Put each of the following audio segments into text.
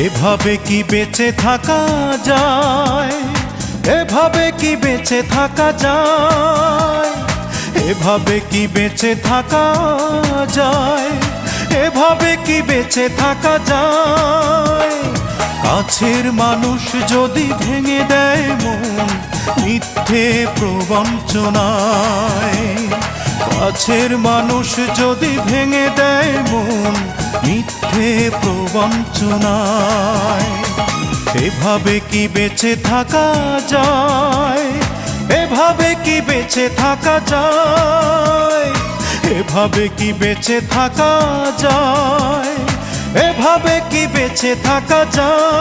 এভাবে কি বেঁচে থাকা যায়, এভাবে কি বেঁচে থাকা যায়, এভাবে কি বেঁচে থাকা যায়, এভাবে কি বেঁচে থাকা যায়। কাছের মানুষ যদি ভেঙে দেয় মন মিথ্যে প্রবঞ্চনায়, কাছের মানুষ যদি ভেঙে দেয় মন মিথ্যে প্রবঞ্চনায়। এভাবে কি বেঁচে থাকা যায়, এভাবে কি বেঁচে থাকা যায়, এভাবে কি বেঁচে থাকা যায়, এভাবে কি বেঁচে থাকা যায়।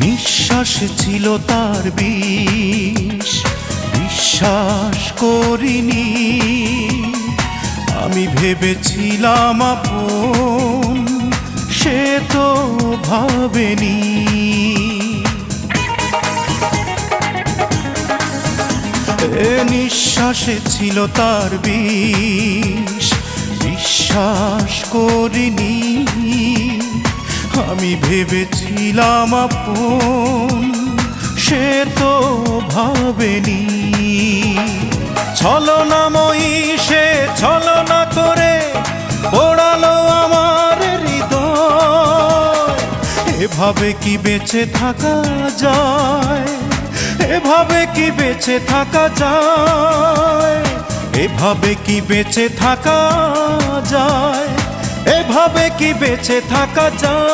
নিঃশ্বাস ছিল তার বিষ, বিশ্বাস করিনি, আমি ভেবেছিলাম আপন, সে তো ভাবেনি। নিঃশ্বাসে ছিল তার বিষ, বিশ্বাস করিনি, আমি ভেবেছিলাম আপন, সে তো ভাবেনি। ছলনাময়ী সে ছলনা করে পোড়ালো আমার হৃদয়। এভাবে কি বেঁচে থাকা যায়, এভাবে কি বেঁচে থাকা যায়, এভাবে কি বেঁচে থাকা যায়, এভাবে কি বেঁচে থাকা যায়।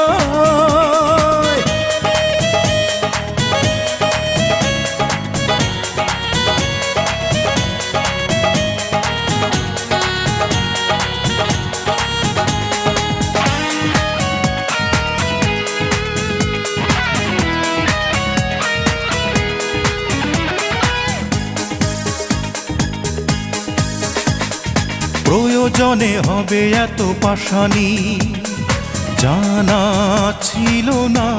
প্রয়োজনে হবে এত পাশানি জানা ছিল না,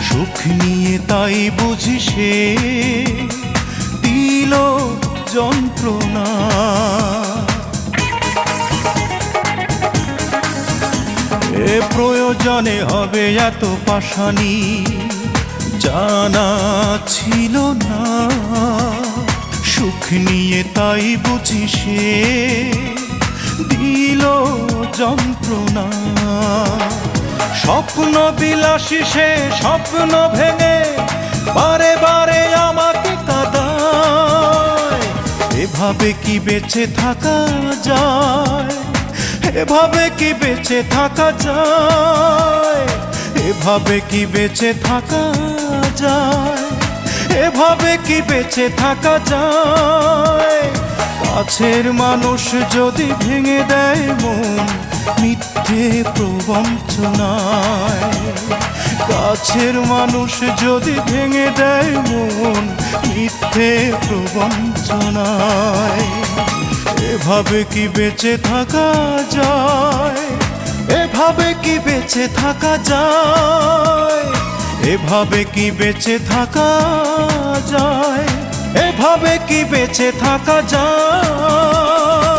সুখ নিয়ে তাই বুঝি সে দিল যন্ত্রণা। প্রয়োজনে হবে এত পাশানি জানা ছিল না, সুখ নিয়ে তাই বুঝি সে দিল যন্ত্রণা। স্বপ্ন বিলাসী সে স্বপ্ন ভেঙে বারে বারে আমাকে কাঁদায়। এভাবে কি বেঁচে থাকা যায়, এভাবে কি বেঁচে থাকা যায়, এভাবে কি বেঁচে থাকা যায়, এভাবে কি বেঁচে থাকা যায়। কাছের মানুষ যদি ভেঙে দেয় মন মিথ্যে প্রবঞ্চনায়, কাছের মানুষ যদি ভেঙে দেয় মন মিথ্যে প্রবঞ্চনায়। এভাবে কি বেঁচে থাকা যায়, এভাবে কি বেঁচে থাকা যায়, এভাবে কি বেঁচে থাকা যায়, এভাবে কি বেঁচে থাকা যায়।